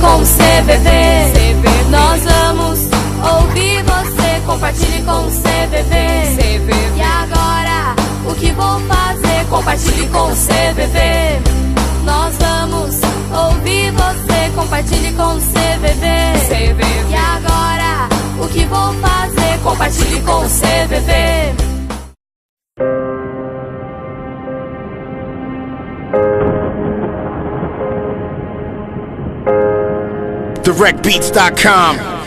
com o CVV. Nós vamos ouvir você, compartilhe com o CVV. E agora, o que vou fazer? Compartilhe com o CVV. Nós vamos ouvir você, compartilhe com o CVV. E agora, o que vou fazer? Compartilhe com o CVV. DirectBeats.com.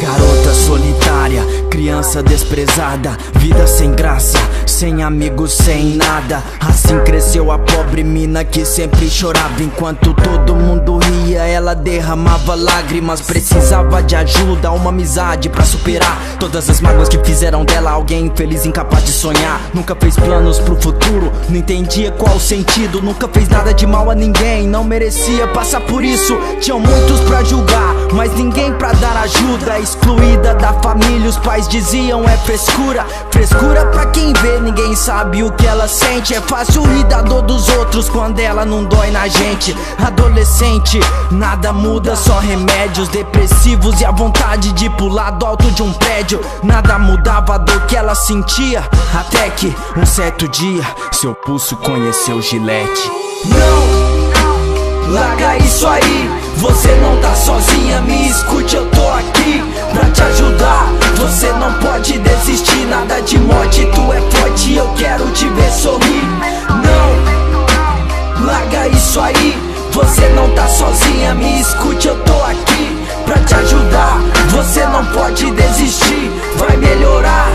Garota solitária, criança desprezada, vida sem graça, sem amigos, sem nada. Assim cresceu a pobre mina que sempre chorava. Enquanto todo mundo ria, ela derramava lágrimas. Precisava de ajuda, uma amizade pra superar todas as mágoas que fizeram dela alguém infeliz, incapaz de sonhar. Nunca fez planos pro futuro, não entendia qual o sentido. Nunca fez nada de mal a ninguém, não merecia passar por isso. Tinham muitos pra julgar, mas ninguém pra dar ajuda. Excluída da família, os pais diziam é frescura. Frescura pra quem vê, ninguém sabe o que ela sente. É fácil rir da dor dos outros quando ela não dói na gente. Adolescente, nada muda, só remédios depressivos e a vontade de pular do alto de um prédio. Nada mudava a dor que ela sentia, até que um certo dia seu pulso conheceu Gillette. Não, larga isso aí, você não tá sozinha, me escute, eu tô aqui pra te ajudar. Você não pode desistir, nada de morte, tu é forte, eu quero te ver sorrir. Não, larga isso aí, você não tá sozinha, me escute, eu tô aqui pra te ajudar. Você não pode desistir, vai melhorar,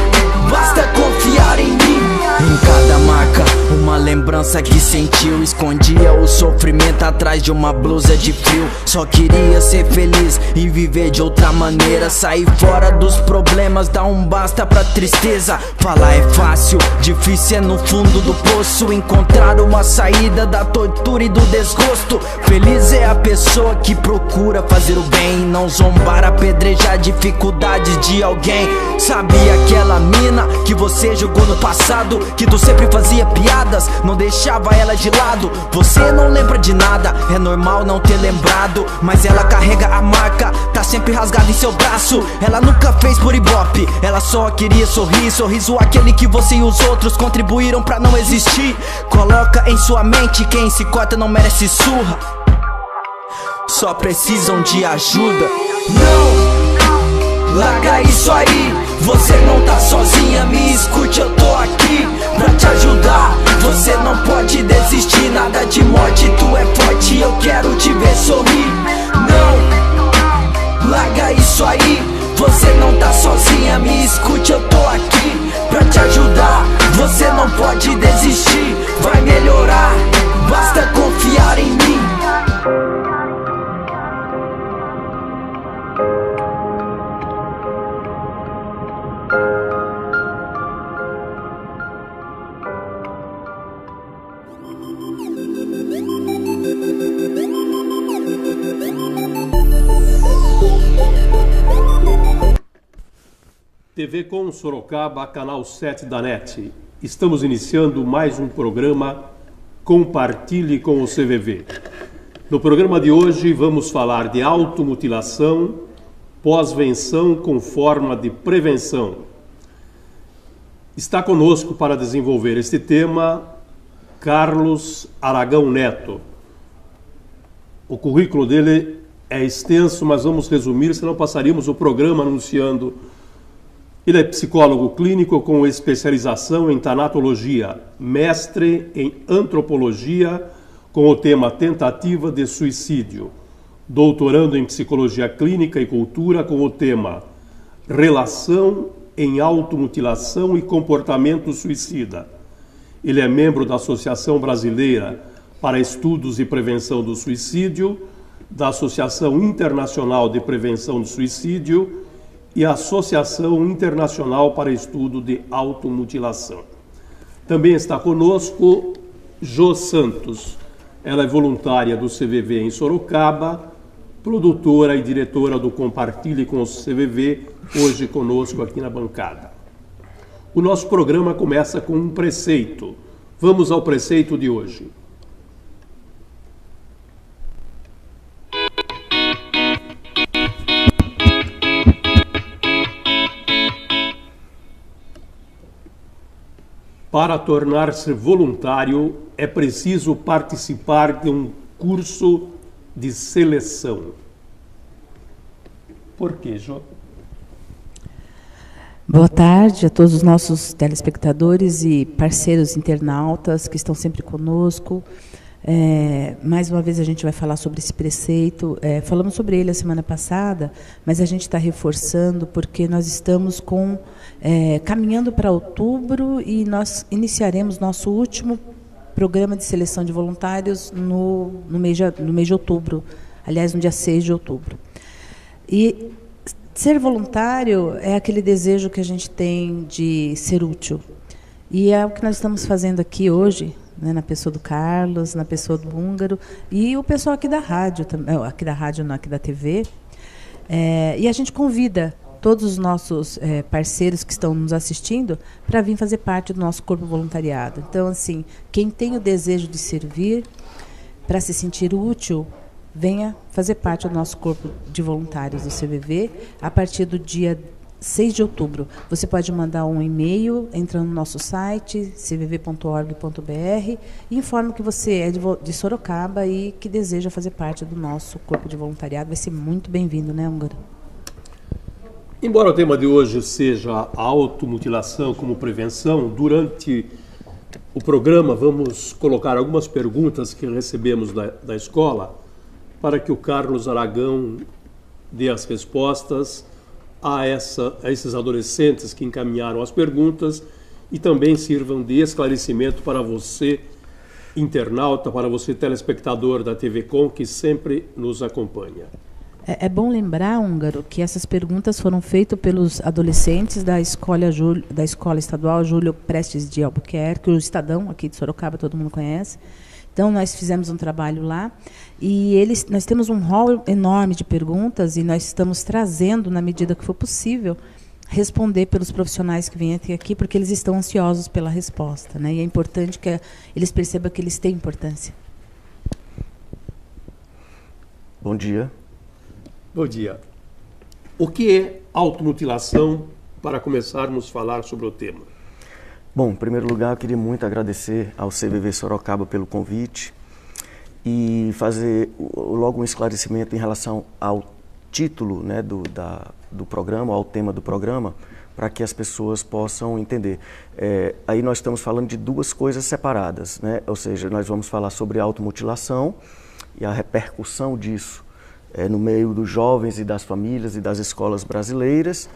basta confiar em mim. Em cada marca, uma lembrança que sentiu. Escondia o sofrimento atrás de uma blusa de frio. Só queria ser feliz e viver de outra maneira. Sair fora dos problemas, dar um basta pra tristeza. Falar é fácil, difícil é no fundo do poço. Encontrar uma saída da tortura e do desgosto. Feliz é a pessoa que procura fazer o bem, não zombar, apedrejar dificuldades de alguém. Sabe aquela mina que você jogou no passado, que tu sempre fazia piadas, não deixava ela de lado? Você não lembra de nada, é normal não ter lembrado, mas ela carrega a marca, tá sempre rasgada em seu braço. Ela nunca fez por ibope, ela só queria sorrir. Sorriso aquele que você e os outros contribuíram pra não existir. Coloca em sua mente, quem se corta não merece surra, só precisam de ajuda. Não, larga isso aí, você não tá sozinha, me escute, eu tô aqui pra te ajudar. Você não pode desistir, nada de morte, tu é forte, eu quero te ver sorrir. Não, larga isso aí, você não tá sozinha, me escute, eu tô aqui pra te ajudar. Você não pode desistir, vai melhorar, basta confiar em mim. TV Com Sorocaba, canal 7 da NET. Estamos iniciando mais um programa Compartilhe com o CVV. No programa de hoje vamos falar de automutilação, pós-venção com forma de prevenção. Está conosco para desenvolver este tema Carlos Aragão Neto. O currículo dele é extenso, mas vamos resumir, senão passaríamos o programa anunciando. Ele é psicólogo clínico com especialização em tanatologia, mestre em antropologia com o tema tentativa de suicídio, doutorando em psicologia clínica e cultura com o tema relação em automutilação e comportamento suicida. Ele é membro da Associação Brasileira para Estudos e Prevenção do Suicídio, da Associação Internacional de Prevenção do Suicídio e a Associação Internacional para Estudo de Automutilação. Também está conosco Jô Santos, Ela é voluntária do CVV em Sorocaba, produtora e diretora do Compartilhe com o CVV, hoje conosco aqui na bancada. O nosso programa começa com um preceito. Vamos ao preceito de hoje. Para tornar-se voluntário, é preciso participar de um curso de seleção. Por quê, Jô? Boa tarde a todos os nossos telespectadores e parceiros internautas que estão sempre conosco. Mais uma vez a gente vai falar sobre esse preceito. Falamos sobre ele a semana passada, mas a gente está reforçando porque nós estamos caminhando para outubro e nós iniciaremos nosso último programa de seleção de voluntários no mês de outubro, aliás, no dia 6 de outubro. E ser voluntário é aquele desejo que a gente tem de ser útil. E é o que nós estamos fazendo aqui hoje, né, na pessoa do Carlos, na pessoa do Húngaro, e o pessoal aqui da rádio, aqui da rádio, não, aqui da TV. E a gente convida todos os nossos parceiros que estão nos assistindo para vir fazer parte do nosso corpo voluntariado. Então, assim, quem tem o desejo de servir, para se sentir útil, venha fazer parte do nosso corpo de voluntários do CVV a partir do dia 6 de outubro. Você pode mandar um e-mail entrando no nosso site, cvv.org.br, e informa que você é de Sorocaba e que deseja fazer parte do nosso corpo de voluntariado. Vai ser muito bem-vindo, né, Húngaro? Embora o tema de hoje seja a automutilação como prevenção, durante o programa vamos colocar algumas perguntas que recebemos da escola para que o Carlos Aragão dê as respostas a esses adolescentes que encaminharam as perguntas e também sirvam de esclarecimento para você, internauta, para você, telespectador da TV Com, que sempre nos acompanha. É bom lembrar, Húngaro, que essas perguntas foram feitas pelos adolescentes da Escola Estadual Júlio Prestes de Albuquerque, o Estadão, aqui de Sorocaba, todo mundo conhece. Então, nós fizemos um trabalho lá e nós temos um hall enorme de perguntas e nós estamos trazendo, na medida que for possível, responder pelos profissionais que vêm até aqui, porque eles estão ansiosos pela resposta, né? E é importante que eles percebam que eles têm importância. Bom dia. Bom dia. O que é automutilação, para começarmos a falar sobre o tema? Bom, em primeiro lugar, eu queria muito agradecer ao CVV Sorocaba pelo convite e fazer logo um esclarecimento em relação ao título, né, do programa, ao tema do programa, para que as pessoas possam entender. Aí nós estamos falando de duas coisas separadas, né? Ou seja, nós vamos falar sobre automutilação e a repercussão disso no meio dos jovens e das famílias e das escolas brasileiras.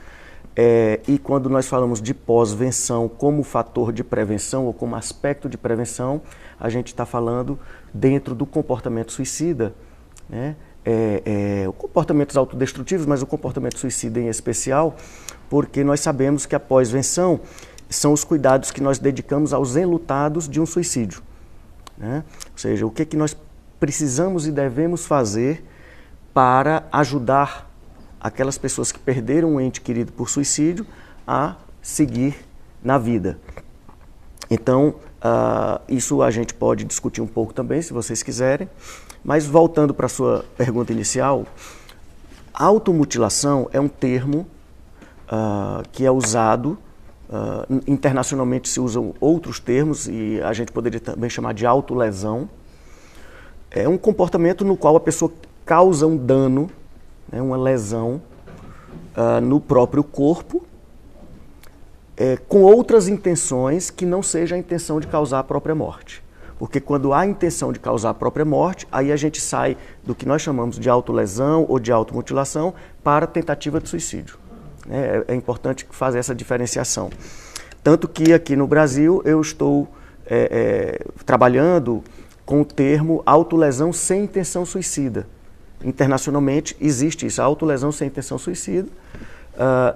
E quando nós falamos de pós-venção como fator de prevenção ou como aspecto de prevenção, a gente está falando dentro do comportamento suicida, né? Comportamentos autodestrutivos, mas o comportamento suicida em especial, porque nós sabemos que a pós-venção são os cuidados que nós dedicamos aos enlutados de um suicídio, né? Ou seja, o que nós precisamos e devemos fazer para ajudar aquelas pessoas que perderam um ente querido por suicídio a seguir na vida. Então, isso a gente pode discutir um pouco também, se vocês quiserem. Mas voltando para a sua pergunta inicial, automutilação é um termo que é usado, internacionalmente se usam outros termos, e a gente poderia também chamar de autolesão. É um comportamento no qual a pessoa causa um dano, né, uma lesão no próprio corpo, com outras intenções que não seja a intenção de causar a própria morte. Porque quando há a intenção de causar a própria morte, aí a gente sai do que nós chamamos de autolesão ou de automutilação para tentativa de suicídio. É importante fazer essa diferenciação. Tanto que aqui no Brasil eu estou trabalhando com o termo autolesão sem intenção suicida. Internacionalmente existe isso, a autolesão sem intenção suicida,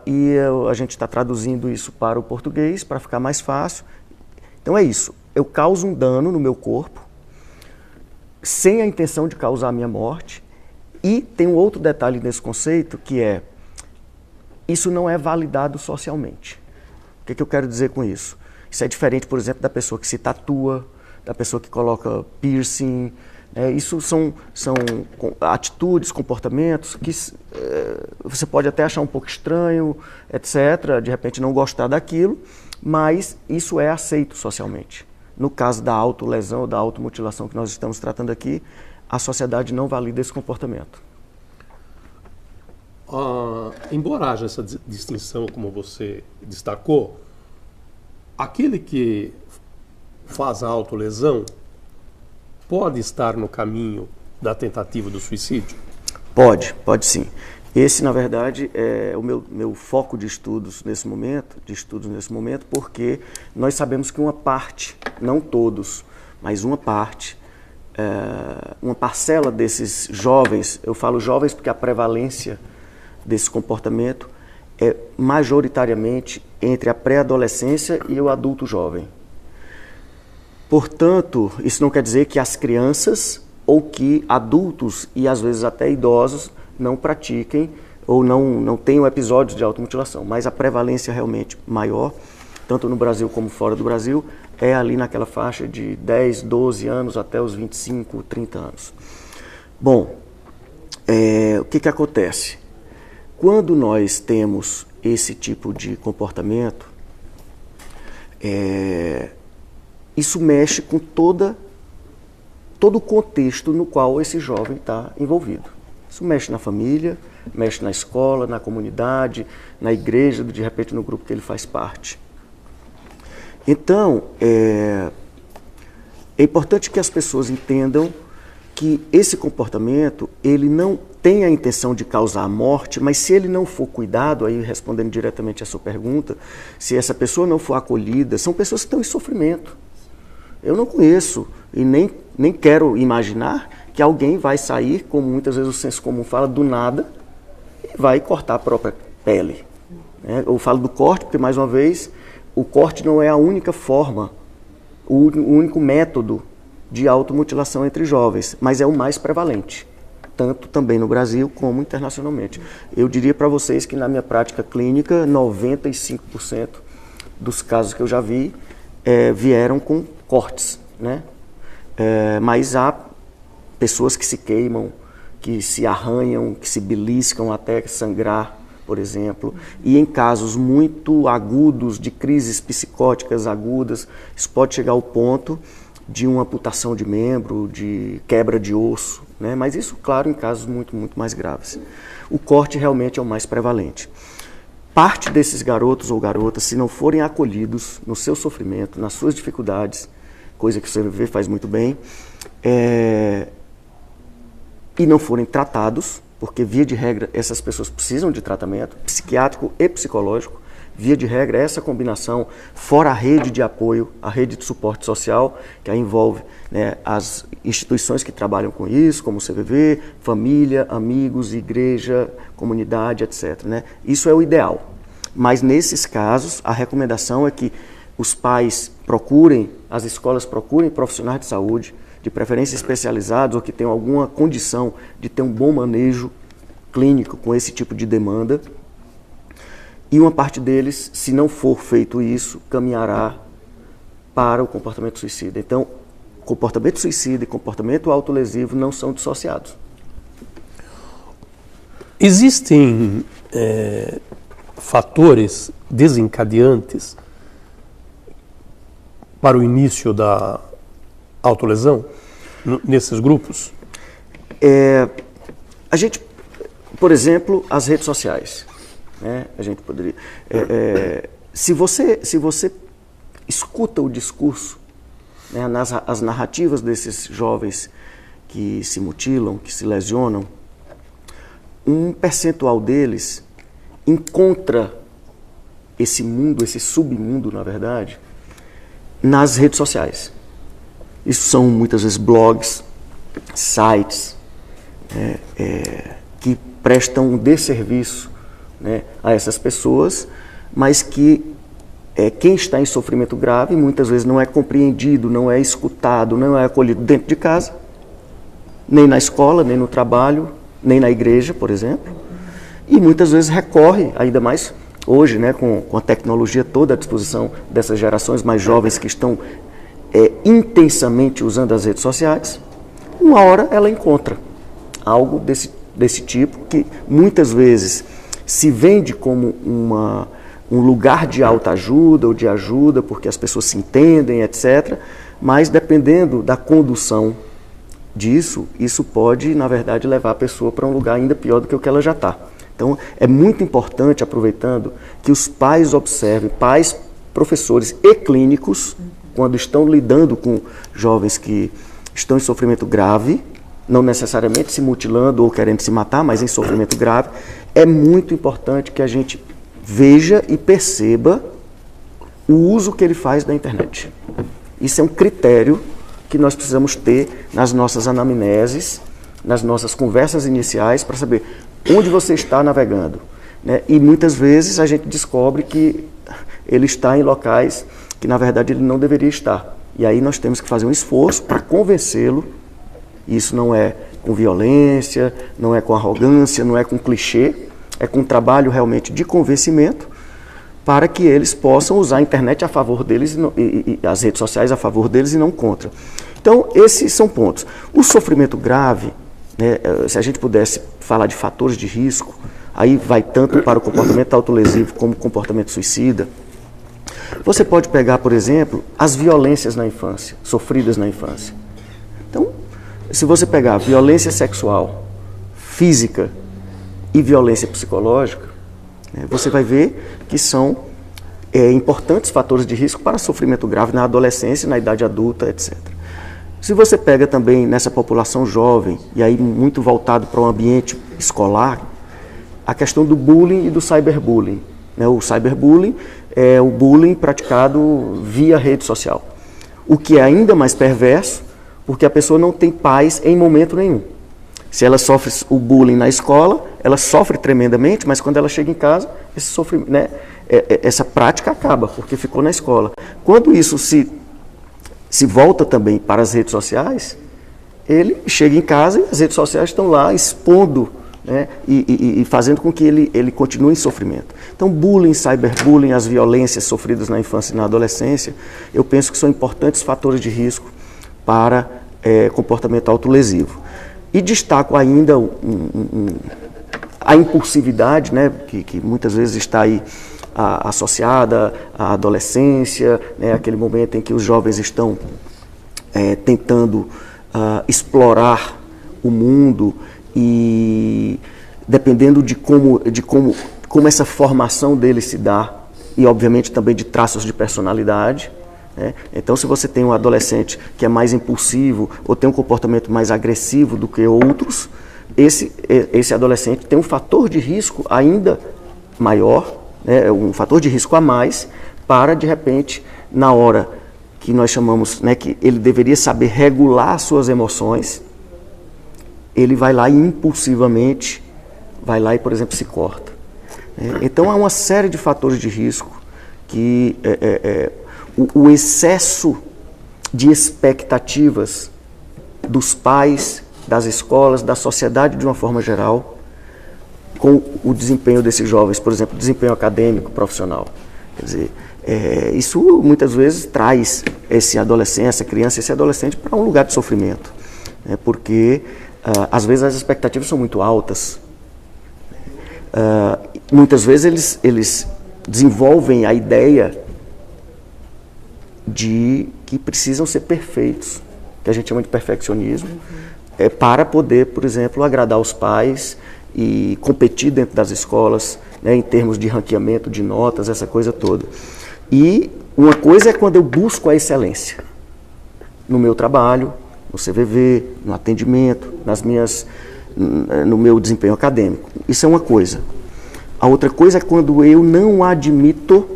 e a gente está traduzindo isso para o português para ficar mais fácil. Então é isso, eu causo um dano no meu corpo, sem a intenção de causar a minha morte. E tem um outro detalhe nesse conceito, que é, isso não é validado socialmente. O que eu quero dizer com isso? Isso é diferente, por exemplo, da pessoa que se tatua, da pessoa que coloca piercing. Isso são atitudes, comportamentos que você pode até achar um pouco estranho, etc., de repente não gostar daquilo, mas isso é aceito socialmente. No caso da autolesão ou da automutilação que nós estamos tratando aqui, a sociedade não valida esse comportamento. Embora haja essa distinção, como você destacou, aquele que faz a autolesão pode estar no caminho da tentativa do suicídio? Pode sim. Esse, na verdade, é o meu foco de estudos nesse momento, porque nós sabemos que uma parte, não todos, mas uma parte, uma parcela desses jovens, eu falo jovens porque a prevalência desse comportamento é majoritariamente entre a pré-adolescência e o adulto jovem. Portanto, isso não quer dizer que as crianças ou que adultos e às vezes até idosos não pratiquem ou não tenham episódios de automutilação, mas a prevalência realmente maior, tanto no Brasil como fora do Brasil, é ali naquela faixa de 10, 12 anos até os 25, 30 anos. Bom, o que acontece? Quando nós temos esse tipo de comportamento, isso mexe com todo o contexto no qual esse jovem está envolvido. Isso mexe na família, mexe na escola, na comunidade, na igreja, de repente no grupo que ele faz parte. Então, é importante que as pessoas entendam que esse comportamento, ele não tem a intenção de causar a morte, mas se ele não for cuidado, aí respondendo diretamente a sua pergunta, se essa pessoa não for acolhida, são pessoas que estão em sofrimento. Eu não conheço e nem quero imaginar que alguém vai sair, como muitas vezes o senso comum fala, do nada e vai cortar a própria pele. Eu falo do corte porque, mais uma vez, o corte não é a única forma, o único método de automutilação entre jovens, mas é o mais prevalente, tanto também no Brasil como internacionalmente. Eu diria para vocês que na minha prática clínica, 95% dos casos que eu já vi vieram com cortes, né? Mas há pessoas que se queimam, que se arranham, que se beliscam até sangrar, por exemplo, e em casos muito agudos, de crises psicóticas agudas, isso pode chegar ao ponto de uma amputação de membro, de quebra de osso, né? Mas isso, claro, em casos muito, muito mais graves. O corte realmente é o mais prevalente. Parte desses garotos ou garotas, se não forem acolhidos no seu sofrimento, nas suas dificuldades, coisa que o CVV faz muito bem, e não forem tratados, porque via de regra essas pessoas precisam de tratamento psiquiátrico e psicológico, via de regra essa combinação, fora a rede de apoio, a rede de suporte social, que aí envolve, né, as instituições que trabalham com isso, como o CVV, família, amigos, igreja, comunidade, etc., né? Isso é o ideal. Mas nesses casos, a recomendação é que os pais procurem, as escolas procurem profissionais de saúde, de preferência especializados ou que tenham alguma condição de ter um bom manejo clínico com esse tipo de demanda. E uma parte deles, se não for feito isso, caminhará para o comportamento suicida. Então, comportamento suicida e comportamento autolesivo não são dissociados. Existem fatores desencadeantes para o início da autolesão nesses grupos? A gente, por exemplo, as redes sociais, né? A gente poderia, se você escuta o discurso, né, as narrativas desses jovens que se mutilam, que se lesionam, um percentual deles encontra esse mundo, esse submundo, na verdade, nas redes sociais. Isso são muitas vezes blogs, sites, que prestam um desserviço, né, a essas pessoas, mas que quem está em sofrimento grave muitas vezes não é compreendido, não é escutado, não é acolhido dentro de casa, nem na escola, nem no trabalho, nem na igreja, por exemplo. E muitas vezes recorre, ainda mais hoje, né, com a tecnologia toda à disposição dessas gerações mais jovens que estão intensamente usando as redes sociais, uma hora ela encontra algo desse tipo, que muitas vezes se vende como um lugar de autoajuda ou de ajuda, porque as pessoas se entendem, etc. Mas dependendo da condução disso, isso pode, na verdade, levar a pessoa para um lugar ainda pior do que o que ela já está. Então, é muito importante, aproveitando, que os pais observem, pais, professores e clínicos, quando estão lidando com jovens que estão em sofrimento grave, não necessariamente se mutilando ou querendo se matar, mas em sofrimento grave, é muito importante que a gente veja e perceba o uso que ele faz da internet. Isso é um critério que nós precisamos ter nas nossas anamneses, nas nossas conversas iniciais, para saber onde você está navegando, né? E muitas vezes a gente descobre que ele está em locais que, na verdade, ele não deveria estar. E aí nós temos que fazer um esforço para convencê-lo. Isso não é com violência, não é com arrogância, não é com clichê, é com um trabalho realmente de convencimento para que eles possam usar a internet a favor deles e as redes sociais a favor deles e não contra. Então, esses são pontos. O sofrimento grave, né, se a gente pudesse falar de fatores de risco, aí vai tanto para o comportamento autolesivo como o comportamento suicida. Você pode pegar, por exemplo, as violências na infância, sofridas na infância. Então, se você pegar violência sexual, física e violência psicológica, né, você vai ver que são importantes fatores de risco para sofrimento grave na adolescência, na idade adulta, etc. Se você pega também nessa população jovem, e aí muito voltado para o ambiente escolar, a questão do bullying e do cyberbullying. Né? O cyberbullying é o bullying praticado via rede social. O que é ainda mais perverso, porque a pessoa não tem paz em momento nenhum. Se ela sofre o bullying na escola, ela sofre tremendamente, mas quando ela chega em casa, essa prática acaba, porque ficou na escola. Quando isso se volta também para as redes sociais, ele chega em casa e as redes sociais estão lá expondo, né, e fazendo com que ele continue em sofrimento. Então, bullying, cyberbullying, as violências sofridas na infância e na adolescência, eu penso que são importantes fatores de risco para comportamento autolesivo. E destaco ainda a impulsividade, né, que muitas vezes está aí associada à adolescência, né, aquele momento em que os jovens estão tentando explorar o mundo e dependendo de como essa formação deles se dá e obviamente também de traços de personalidade. Né? Então, se você tem um adolescente que é mais impulsivo ou tem um comportamento mais agressivo do que outros, esse adolescente tem um fator de risco ainda maior, né? Um fator de risco a mais para, de repente, na hora que nós chamamos, né, que ele deveria saber regular suas emoções, ele vai lá e impulsivamente vai lá e, por exemplo, se corta. Então, há uma série de fatores de risco que o excesso de expectativas dos pais, das escolas, da sociedade de uma forma geral, com o desempenho desses jovens, por exemplo, desempenho acadêmico, profissional. Quer dizer, isso muitas vezes traz esse adolescente, essa criança, esse adolescente para um lugar de sofrimento, né? Porque às vezes as expectativas são muito altas. Muitas vezes eles desenvolvem a ideia de que precisam ser perfeitos, que a gente chama de perfeccionismo, para poder, por exemplo, agradar os pais e competir dentro das escolas, né, em termos de ranqueamento, de notas, essa coisa toda. E uma coisa é quando eu busco a excelência no meu trabalho, no CVV, no atendimento, no meu desempenho acadêmico. Isso é uma coisa. A outra coisa é quando eu não admito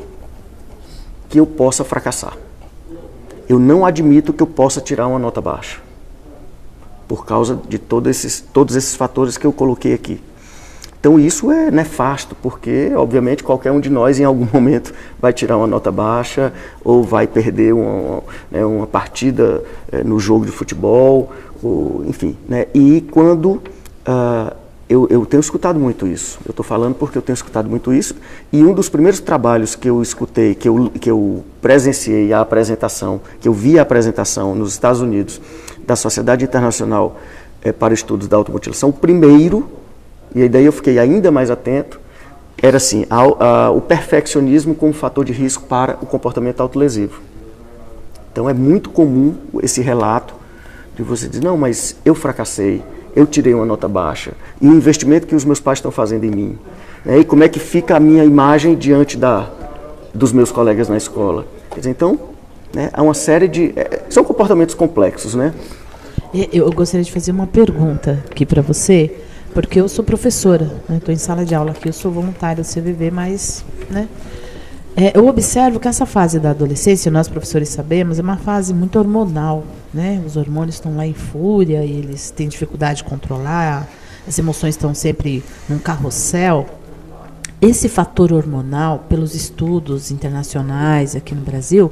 que eu possa fracassar. Eu não admito que eu possa tirar uma nota baixa, por causa de todos esses fatores que eu coloquei aqui. Então isso é nefasto, porque obviamente qualquer um de nós em algum momento vai tirar uma nota baixa ou vai perder uma partida no jogo de futebol, ou, enfim. Né? E quando eu tenho escutado muito isso, eu estou falando porque eu tenho escutado muito isso, e um dos primeiros trabalhos que eu escutei, que eu presenciei a apresentação, que eu vi a apresentação nos Estados Unidos da Sociedade Internacional para Estudos da Automutilação, o primeiro, e daí eu fiquei ainda mais atento, era assim, o perfeccionismo como fator de risco para o comportamento autolesivo. Então é muito comum esse relato de você dizer, não, mas eu fracassei, eu tirei uma nota baixa, e o investimento que os meus pais estão fazendo em mim, né, e como é que fica a minha imagem diante dos meus colegas na escola. Quer dizer, então, né, há uma série de... são comportamentos complexos, né? Eu gostaria de fazer uma pergunta aqui para você, porque eu sou professora, estou em sala de aula aqui, eu sou voluntária do CVV, mas né, eu observo que essa fase da adolescência, nós professores sabemos, é uma fase muito hormonal. Né? Os hormônios estão lá em fúria, e eles têm dificuldade de controlar, as emoções estão sempre num carrossel. Esse fator hormonal, pelos estudos internacionais aqui no Brasil,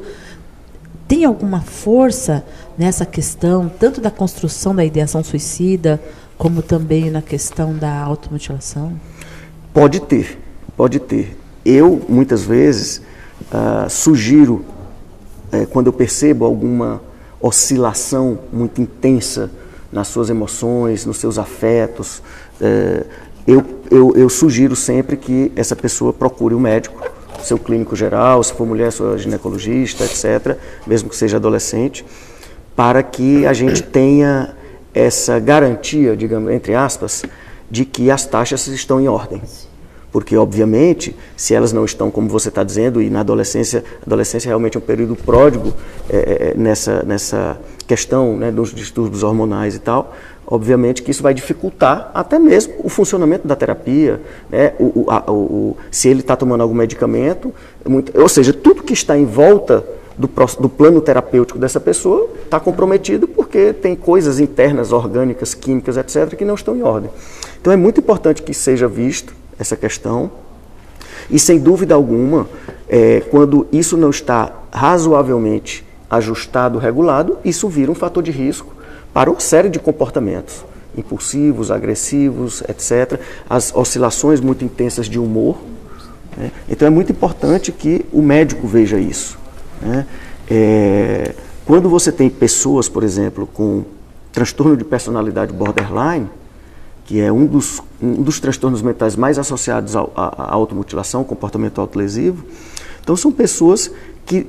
tem alguma força nessa questão, tanto da construção da ideação suicida, como também na questão da automutilação? Pode ter, pode ter. Eu, muitas vezes, sugiro, quando eu percebo alguma oscilação muito intensa nas suas emoções, nos seus afetos, eu sugiro sempre que essa pessoa procure um médico, seu clínico geral, se for mulher, sua ginecologista, etc., mesmo que seja adolescente, para que a gente tenha essa garantia, digamos, entre aspas, de que as taxas estão em ordem. Porque, obviamente, se elas não estão, como você está dizendo, e na adolescência realmente é um período pródigo nessa questão, né, dos distúrbios hormonais e tal, obviamente que isso vai dificultar até mesmo o funcionamento da terapia, né, se ele está tomando algum medicamento, ou seja, tudo que está em volta do plano terapêutico dessa pessoa está comprometido porque tem coisas internas, orgânicas, químicas, etc., que não estão em ordem. Então é muito importante que seja visto essa questão, e sem dúvida alguma, quando isso não está razoavelmente ajustado, regulado, isso vira um fator de risco para uma série de comportamentos, impulsivos, agressivos, etc., as oscilações muito intensas de humor, né? Então é muito importante que o médico veja isso, né? Quando você tem pessoas, por exemplo, com transtorno de personalidade borderline, que é um dos transtornos mentais mais associados à automutilação, comportamento autolesivo, então são pessoas que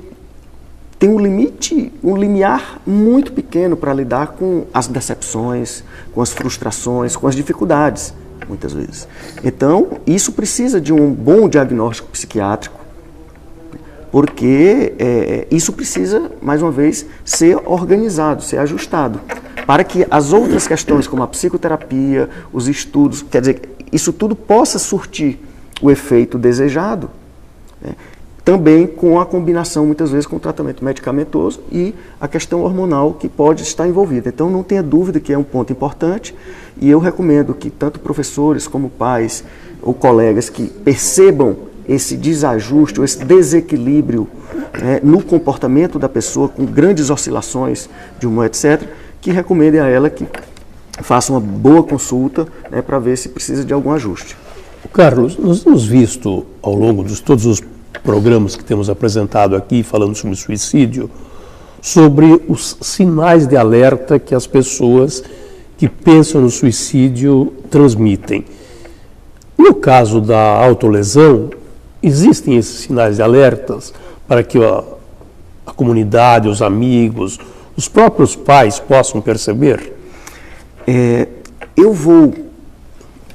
têm um limiar muito pequeno para lidar com as decepções, com as frustrações, com as dificuldades, muitas vezes. Então, isso precisa de um bom diagnóstico psiquiátrico, porque isso precisa, mais uma vez, ser organizado, ser ajustado, para que as outras questões, como a psicoterapia, os estudos, quer dizer, isso tudo possa surtir o efeito desejado, né? Também com a combinação, muitas vezes, com o tratamento medicamentoso e a questão hormonal que pode estar envolvida. Então, não tenha dúvida que é um ponto importante, e eu recomendo que tanto professores como pais ou colegas que percebam esse desajuste, ou esse desequilíbrio, né, no comportamento da pessoa, com grandes oscilações de humor, etc., que recomendem a ela que faça uma boa consulta, né, para ver se precisa de algum ajuste. Carlos, nós temos visto ao longo de todos os programas que temos apresentado aqui, falando sobre suicídio, sobre os sinais de alerta que as pessoas que pensam no suicídio transmitem. No caso da autolesão, existem esses sinais de alertas para que a comunidade, os amigos, os próprios pais possam perceber? Eu vou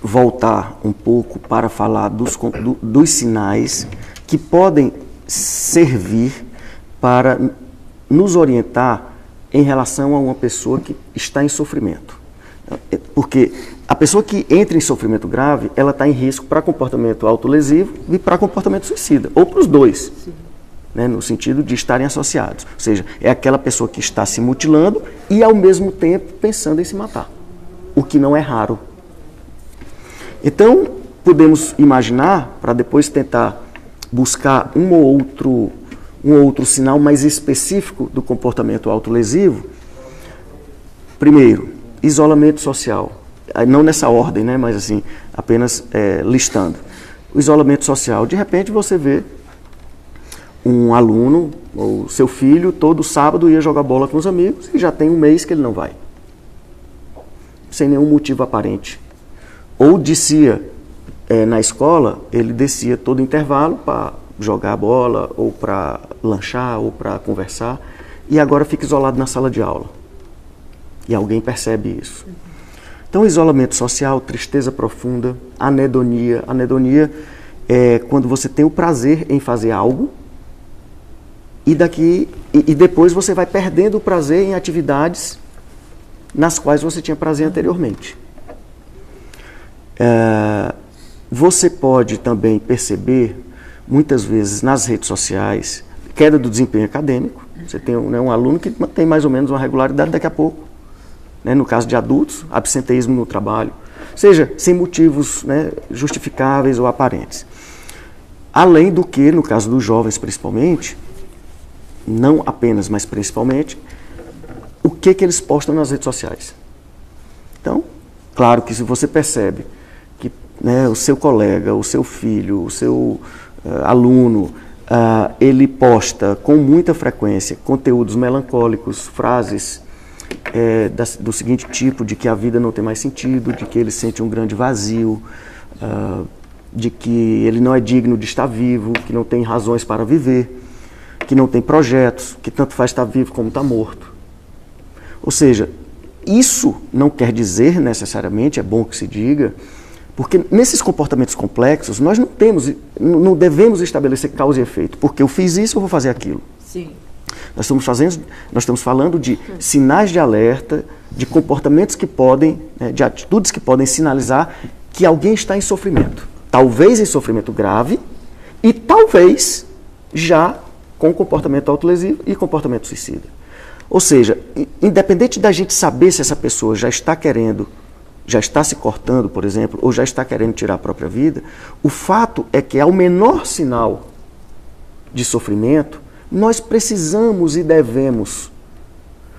voltar um pouco para falar dos sinais que podem servir para nos orientar em relação a uma pessoa que está em sofrimento. Porque a pessoa que entra em sofrimento grave, ela está em risco para comportamento autolesivo e para comportamento suicida, ou para os dois, né, no sentido de estarem associados. Ou seja, é aquela pessoa que está se mutilando e, ao mesmo tempo, pensando em se matar, o que não é raro. Então, podemos imaginar, para depois tentar buscar um ou outro sinal mais específico do comportamento autolesivo. Primeiro, isolamento social. Não nessa ordem, né, mas assim, apenas listando. O isolamento social. De repente você vê um aluno, ou seu filho, todo sábado ia jogar bola com os amigos e já tem um mês que ele não vai. Sem nenhum motivo aparente. Ou descia na escola, ele descia todo intervalo para jogar bola, ou para lanchar, ou para conversar, e agora fica isolado na sala de aula. E alguém percebe isso. Então, isolamento social, tristeza profunda, anedonia. Anedonia é quando você tem o prazer em fazer algo e depois você vai perdendo o prazer em atividades nas quais você tinha prazer anteriormente. Você pode também perceber, muitas vezes, nas redes sociais, queda do desempenho acadêmico. Você tem um aluno que mantém mais ou menos uma regularidade, daqui a pouco, no caso de adultos, absenteísmo no trabalho, seja, sem motivos justificáveis ou aparentes. Além do que, no caso dos jovens principalmente, não apenas, mas principalmente, o que eles postam nas redes sociais. Então, claro que se você percebe que o seu colega, o seu filho, o seu aluno, ele posta com muita frequência conteúdos melancólicos, frases do seguinte tipo, de que a vida não tem mais sentido, de que ele sente um grande vazio, de que ele não é digno de estar vivo, que não tem razões para viver, que não tem projetos, que tanto faz estar vivo como estar morto. Ou seja, isso não quer dizer necessariamente, é bom que se diga, porque nesses comportamentos complexos nós não devemos estabelecer causa e efeito, porque eu fiz isso, eu vou fazer aquilo. Sim. Nós estamos falando de sinais de alerta, de comportamentos que podem, de atitudes que podem sinalizar que alguém está em sofrimento. Talvez em sofrimento grave e talvez já com comportamento autolesivo e comportamento suicida. Ou seja, independente da gente saber se essa pessoa já está se cortando, por exemplo, ou já está querendo tirar a própria vida, o fato é que ao menor sinal de sofrimento, nós precisamos e devemos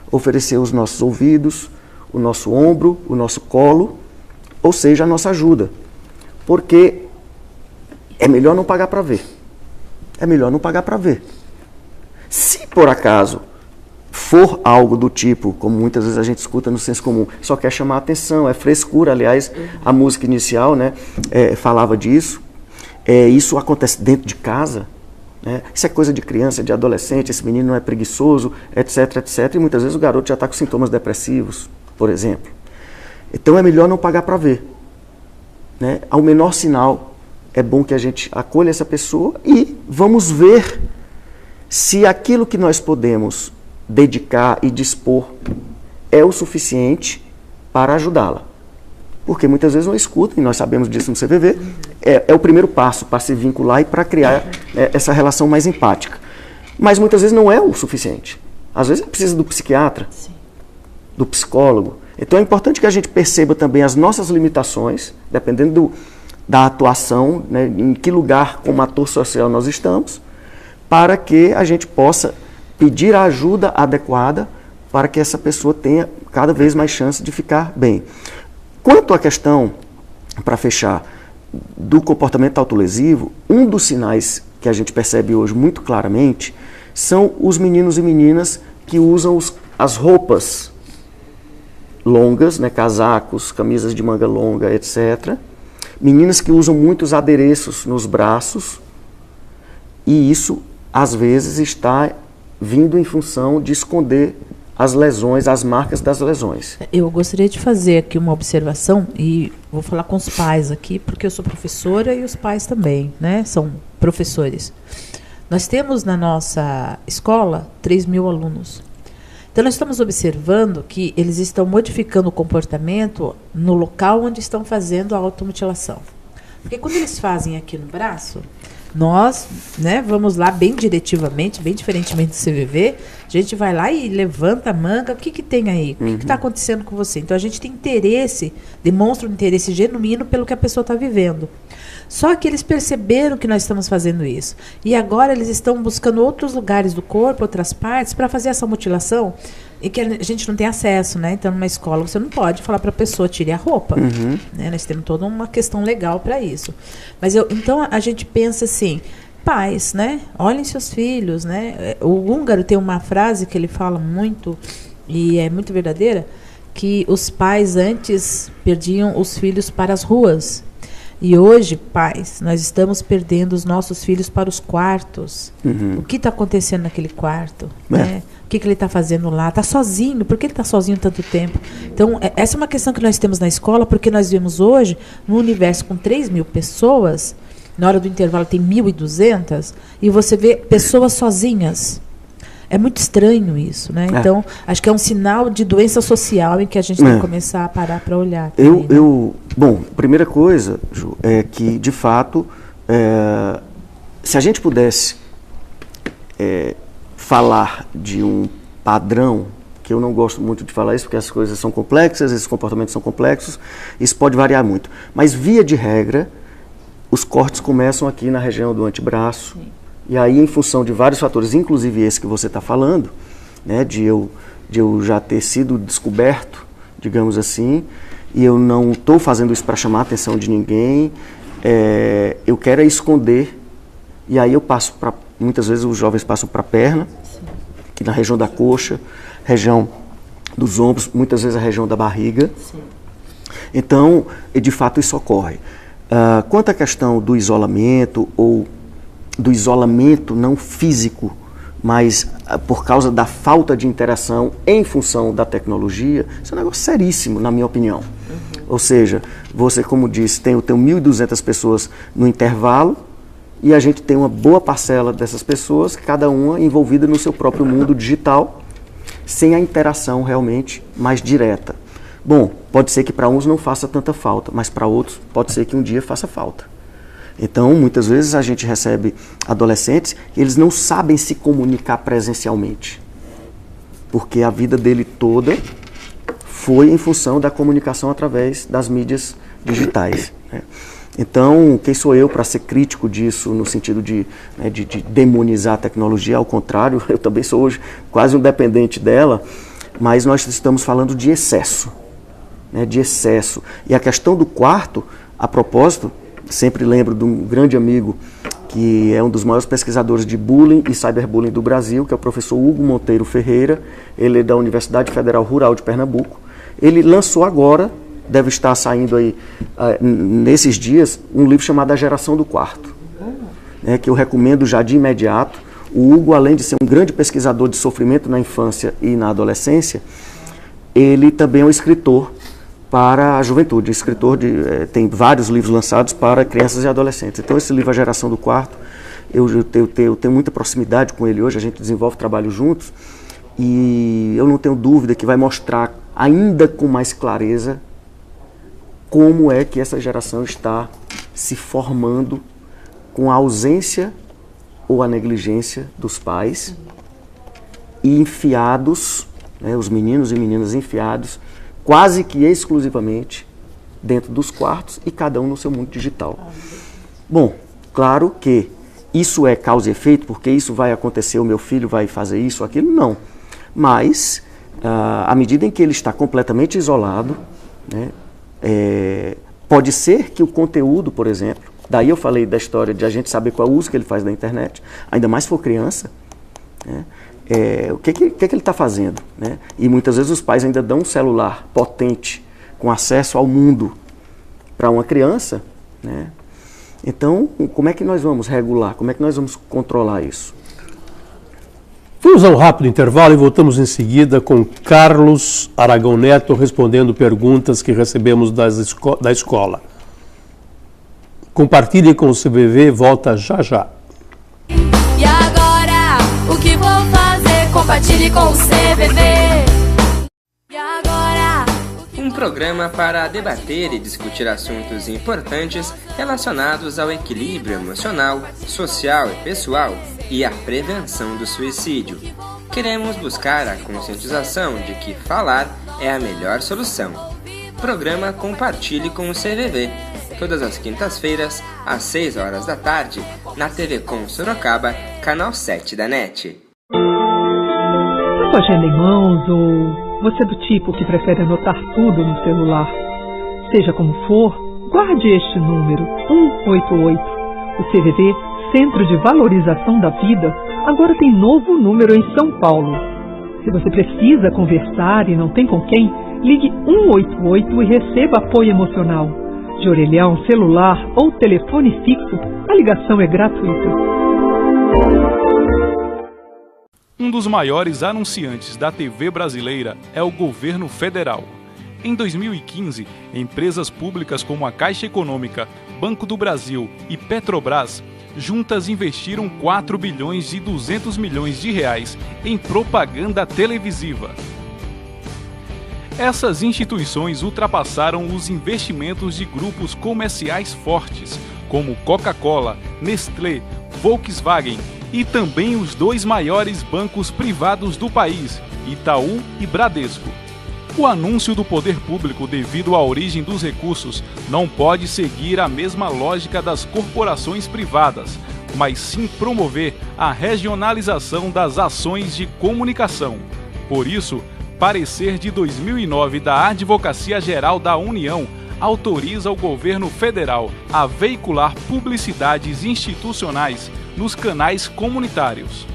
oferecer os nossos ouvidos, o nosso ombro, o nosso colo, ou seja, a nossa ajuda. Porque é melhor não pagar para ver. É melhor não pagar para ver. Se por acaso for algo do tipo, como muitas vezes a gente escuta no senso comum, só quer chamar a atenção, é frescura, aliás, a música inicial falava disso, isso acontece dentro de casa, isso é coisa de criança, de adolescente, esse menino não é preguiçoso, etc, etc, e muitas vezes o garoto já está com sintomas depressivos, por exemplo. Então é melhor não pagar para ver. Ao menor sinal, é bom que a gente acolha essa pessoa e vamos ver se aquilo que nós podemos dedicar e dispor é o suficiente para ajudá-la. Porque muitas vezes não escutam, e nós sabemos disso no CVV, é o primeiro passo para se vincular e para criar essa relação mais empática. Mas muitas vezes não é o suficiente. Às vezes precisa do psiquiatra, sim, do psicólogo. Então é importante que a gente perceba também as nossas limitações, dependendo da atuação, em que lugar como ator social nós estamos, para que a gente possa pedir a ajuda adequada para que essa pessoa tenha cada vez mais chance de ficar bem. Quanto à questão, para fechar, do comportamento autolesivo, um dos sinais que a gente percebe hoje muito claramente são os meninos e meninas que usam as roupas longas, casacos, camisas de manga longa, etc. Meninas que usam muitos adereços nos braços, e isso, às vezes, está vindo em função de esconder as lesões, as marcas das lesões. Eu gostaria de fazer aqui uma observação, e vou falar com os pais aqui, porque eu sou professora e os pais também, são professores. Nós temos na nossa escola 3.000 alunos. Então, nós estamos observando que eles estão modificando o comportamento no local onde estão fazendo a automutilação. Porque quando eles fazem aqui no braço, Nós, né, vamos lá bem diretivamente, bem diferentemente do CVV, a gente vai lá e levanta a manga, o que tem aí? O que está acontecendo com você? Então a gente tem interesse, demonstra um interesse genuíno pelo que a pessoa está vivendo. Só que eles perceberam que nós estamos fazendo isso. E agora eles estão buscando outros lugares do corpo, outras partes, para fazer essa mutilação e que a gente não tem acesso, né? Então, numa escola, você não pode falar para a pessoa, tire a roupa. Né? Nós temos toda uma questão legal para isso. Mas então, a gente pensa assim, pais, né? Olhem seus filhos, né? O húngaro tem uma frase que ele fala muito, e é muito verdadeira, que os pais antes perdiam os filhos para as ruas. E hoje, pais, nós estamos perdendo os nossos filhos para os quartos. O que está acontecendo naquele quarto? Né? O que ele está fazendo lá? Está sozinho? Por que ele está sozinho tanto tempo? Então, essa é uma questão que nós temos na escola, porque nós vemos hoje, no universo com 3.000 pessoas, na hora do intervalo tem 1.200, e você vê pessoas sozinhas. É muito estranho isso, né? Então, acho que é um sinal de doença social em que a gente tem que começar a parar para olhar. Também, Bom, primeira coisa, Ju, é que, de fato, se a gente pudesse falar de um padrão, que eu não gosto muito de falar isso, porque as coisas são complexas, esses comportamentos são complexos, isso pode variar muito. Mas, via de regra, os cortes começam aqui na região do antebraço. Sim. E aí, em função de vários fatores, inclusive esse que você está falando, né, de eu já ter sido descoberto, digamos assim, e eu não estou fazendo isso para chamar a atenção de ninguém, eu quero esconder, e aí eu passo para, muitas vezes os jovens passam para a perna, que na região da coxa, região dos ombros, muitas vezes a região da barriga. Sim. Então, de fato, isso ocorre. Quanto à questão do isolamento, ou do isolamento não físico, mas por causa da falta de interação em função da tecnologia, isso é um negócio seríssimo, na minha opinião. Ou seja, você, como disse, tem 1.200 pessoas no intervalo, e a gente tem uma boa parcela dessas pessoas, cada uma envolvida no seu próprio mundo digital, sem a interação realmente mais direta. Bom, pode ser que para uns não faça tanta falta, mas para outros pode ser que um dia faça falta. Então, muitas vezes a gente recebe adolescentes e eles não sabem se comunicar presencialmente, porque a vida dele toda foi em função da comunicação através das mídias digitais, né? Então, quem sou eu para ser crítico disso, no sentido de demonizar a tecnologia? Ao contrário, eu também sou hoje quase um dependente dela, mas nós estamos falando de excesso, né, de excesso. E a questão do quarto, a propósito, sempre lembro de um grande amigo que é um dos maiores pesquisadores de bullying e cyberbullying do Brasil, que é o professor Hugo Monteiro Ferreira. Ele é da Universidade Federal Rural de Pernambuco. Ele lançou agora, deve estar saindo aí nesses dias, um livro chamado A Geração do Quarto, né, que eu recomendo já de imediato. O Hugo, além de ser um grande pesquisador de sofrimento na infância e na adolescência, ele também é um escritor para a juventude, tem vários livros lançados para crianças e adolescentes. Então, esse livro, A Geração do Quarto, eu tenho muita proximidade com ele hoje, a gente desenvolve trabalho juntos, e eu não tenho dúvida que vai mostrar ainda com mais clareza como é que essa geração está se formando com a ausência ou a negligência dos pais, e enfiados, né, os meninos e meninas enfiados quase que exclusivamente dentro dos quartos, e cada um no seu mundo digital. Bom, claro que isso é causa e efeito, porque isso vai acontecer, o meu filho vai fazer isso, aquilo, não. Mas, à medida em que ele está completamente isolado, né, pode ser que o conteúdo, por exemplo, daí eu falei da história de a gente saber qual é o uso que ele faz da internet, ainda mais se for criança, né, o que ele está fazendo, né? E muitas vezes os pais ainda dão um celular potente com acesso ao mundo para uma criança, né? Então, como é que nós vamos regular? Como é que nós vamos controlar isso? Vamos a um rápido intervalo e voltamos em seguida com Carlos Aragão Neto respondendo perguntas que recebemos da escola. Compartilhe com o CVV, volta já já. E agora, o que vou fazer? Compartilhe com o CVV. E agora, programa para debater e discutir assuntos importantes relacionados ao equilíbrio emocional, social e pessoal e à prevenção do suicídio. Queremos buscar a conscientização de que falar é a melhor solução. Programa Compartilhe com o CVV, todas as quintas-feiras, às 6 horas da tarde, na TV Com Sorocaba, canal 7 da NET. Tá com a agenda em mãos ou você é do tipo que prefere anotar tudo no celular? Seja como for, guarde este número, 188. O CVV, Centro de Valorização da Vida, agora tem novo número em São Paulo. Se você precisa conversar e não tem com quem, ligue 188 e receba apoio emocional. De orelhão, celular ou telefone fixo, a ligação é gratuita. Um dos maiores anunciantes da TV brasileira é o governo federal. Em 2015, empresas públicas como a Caixa Econômica, Banco do Brasil e Petrobras juntas investiram 4 bilhões e 200 milhões de reais em propaganda televisiva. Essas instituições ultrapassaram os investimentos de grupos comerciais fortes, como Coca-Cola, Nestlé, Volkswagen e também os 2 maiores bancos privados do país, Itaú e Bradesco. O anúncio do poder público devido à origem dos recursos não pode seguir a mesma lógica das corporações privadas, mas sim promover a regionalização das ações de comunicação. Por isso, parecer de 2009 da Advocacia Geral da União autoriza o governo federal a veicular publicidades institucionais nos canais comunitários.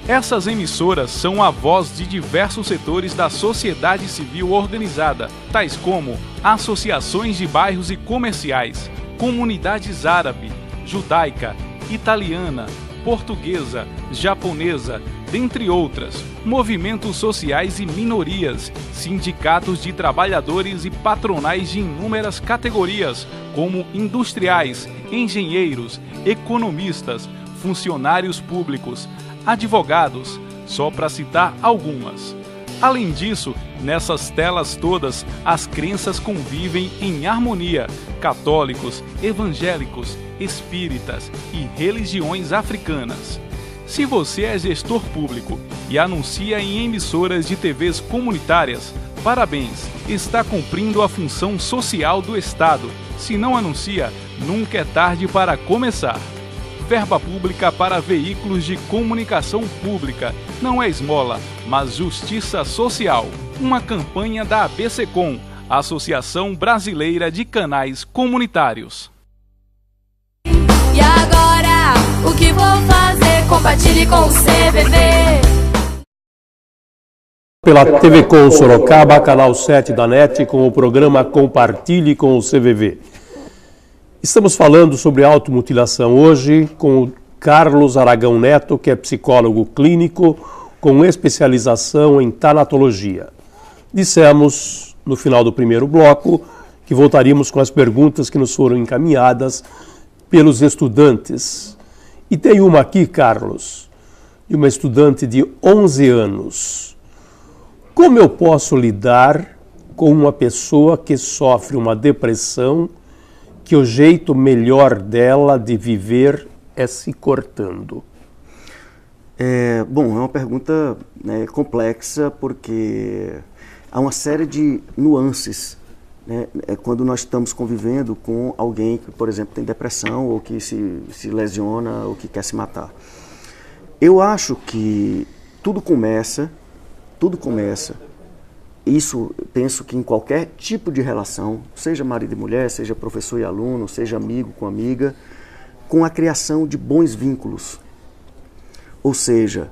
Essas emissoras são a voz de diversos setores da sociedade civil organizada, tais como associações de bairros e comerciais, comunidades árabe, judaica, italiana, portuguesa, japonesa, dentre outras, movimentos sociais e minorias, sindicatos de trabalhadores e patronais de inúmeras categorias, como industriais, engenheiros, economistas, funcionários públicos, advogados, só para citar algumas. Além disso, nessas telas todas, as crenças convivem em harmonia: católicos, evangélicos, espíritas e religiões africanas. Se você é gestor público e anuncia em emissoras de TVs comunitárias, parabéns, está cumprindo a função social do Estado. Se não anuncia, nunca é tarde para começar. Verba pública para veículos de comunicação pública não é esmola, mas justiça social. Uma campanha da ABSECOM, Associação Brasileira de Canais Comunitários. E agora, o que vou fazer? Compartilhe com o CVV. Pela TV Com Sorocaba, canal 7 da NET, com o programa Compartilhe com o CVV. Estamos falando sobre automutilação hoje com o Carlos Aragão Neto, que é psicólogo clínico com especialização em tanatologia. Dissemos, no final do primeiro bloco, que voltaríamos com as perguntas que nos foram encaminhadas pelos estudantes. E tem uma aqui, Carlos, de uma estudante de 11 anos. Como eu posso lidar com uma pessoa que sofre uma depressão, que o jeito melhor dela de viver é se cortando? Bom, é uma pergunta, né, complexa, porque há uma série de nuances, né, quando nós estamos convivendo com alguém que, por exemplo, tem depressão ou que se lesiona ou que quer se matar. Eu acho que tudo começa, isso penso que em qualquer tipo de relação, seja marido e mulher, seja professor e aluno, seja amigo com amiga, com a criação de bons vínculos. Ou seja,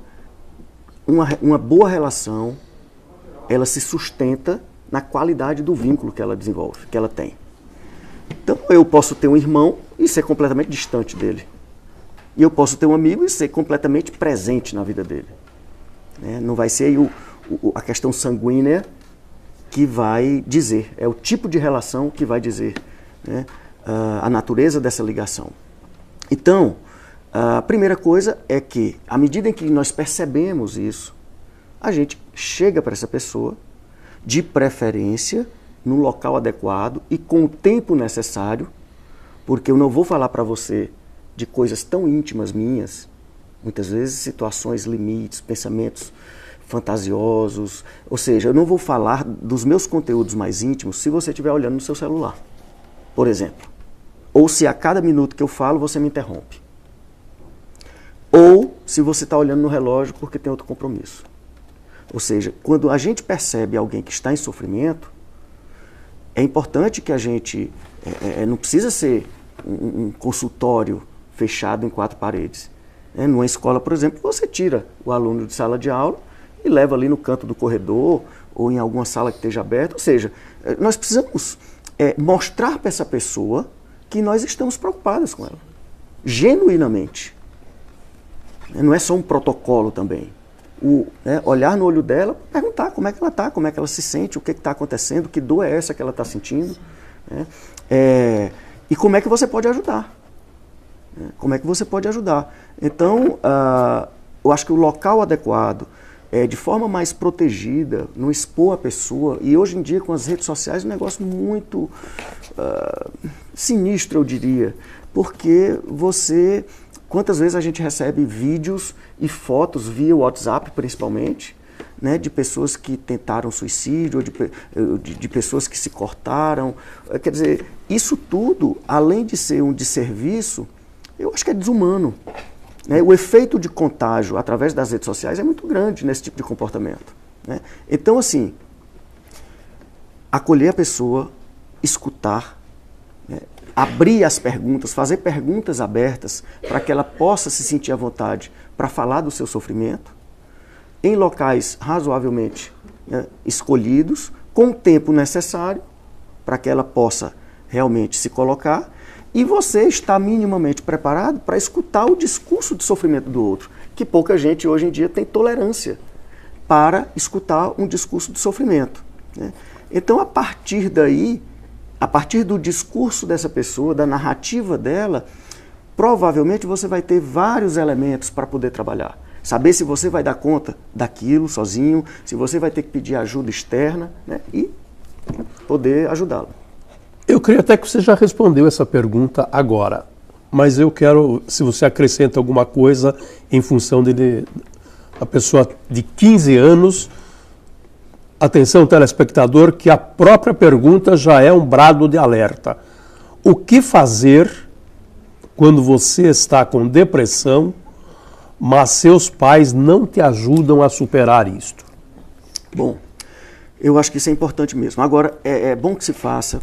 uma boa relação, ela se sustenta na qualidade do vínculo que ela desenvolve, que ela tem. Então eu posso ter um irmão e ser completamente distante dele. E eu posso ter um amigo e ser completamente presente na vida dele. Não vai ser aí a questão sanguínea que vai dizer, é o tipo de relação que vai dizer, né, a natureza dessa ligação. Então, a primeira coisa é que, à medida em que nós percebemos isso, a gente chega para essa pessoa, de preferência, no local adequado e com o tempo necessário, porque eu não vou falar para você de coisas tão íntimas minhas, muitas vezes situações limites, pensamentos fantasiosos, ou seja, eu não vou falar dos meus conteúdos mais íntimos se você estiver olhando no seu celular, por exemplo. Ou se a cada minuto que eu falo você me interrompe. Ou se você está olhando no relógio porque tem outro compromisso. Ou seja, quando a gente percebe alguém que está em sofrimento, é importante que a gente, não precisa ser um consultório fechado em 4 paredes. Numa escola, por exemplo, você tira o aluno de sala de aula e leva ali no canto do corredor ou em alguma sala que esteja aberta. Ou seja, nós precisamos mostrar para essa pessoa que nós estamos preocupados com ela, genuinamente. Não é só um protocolo também. Olhar no olho dela, perguntar como é que ela está, como é que ela se sente, o que está acontecendo, que dor é essa que ela está sentindo, e como é que você pode ajudar. Como é que você pode ajudar. Então, eu acho que o local adequado, de forma mais protegida, não expor a pessoa, e hoje em dia com as redes sociais é um negócio muito sinistro, eu diria, porque quantas vezes a gente recebe vídeos e fotos via WhatsApp, principalmente, né, de pessoas que tentaram suicídio, de pessoas que se cortaram. Quer dizer, isso tudo, além de ser um desserviço, eu acho que é desumano. Né? O efeito de contágio através das redes sociais é muito grande nesse tipo de comportamento. Né? Então, assim, acolher a pessoa, escutar, né? Abrir as perguntas, fazer perguntas abertas para que ela possa se sentir à vontade para falar do seu sofrimento, em locais razoavelmente, né, escolhidos, com o tempo necessário para que ela possa realmente se colocar, e você está minimamente preparado para escutar o discurso de sofrimento do outro, que pouca gente hoje em dia tem tolerância para escutar um discurso de sofrimento. Né? Então, a partir daí, a partir do discurso dessa pessoa, da narrativa dela, provavelmente você vai ter vários elementos para poder trabalhar. Saber se você vai dar conta daquilo sozinho, se você vai ter que pedir ajuda externa, né, e poder ajudá-lo. Eu creio até que você já respondeu essa pergunta agora, mas eu quero, se você acrescenta alguma coisa em função da pessoa de 15 anos. Atenção, telespectador, que a própria pergunta já é um brado de alerta. O que fazer quando você está com depressão, mas seus pais não te ajudam a superar isto? Bom, eu acho que isso é importante mesmo. Agora, é bom que se faça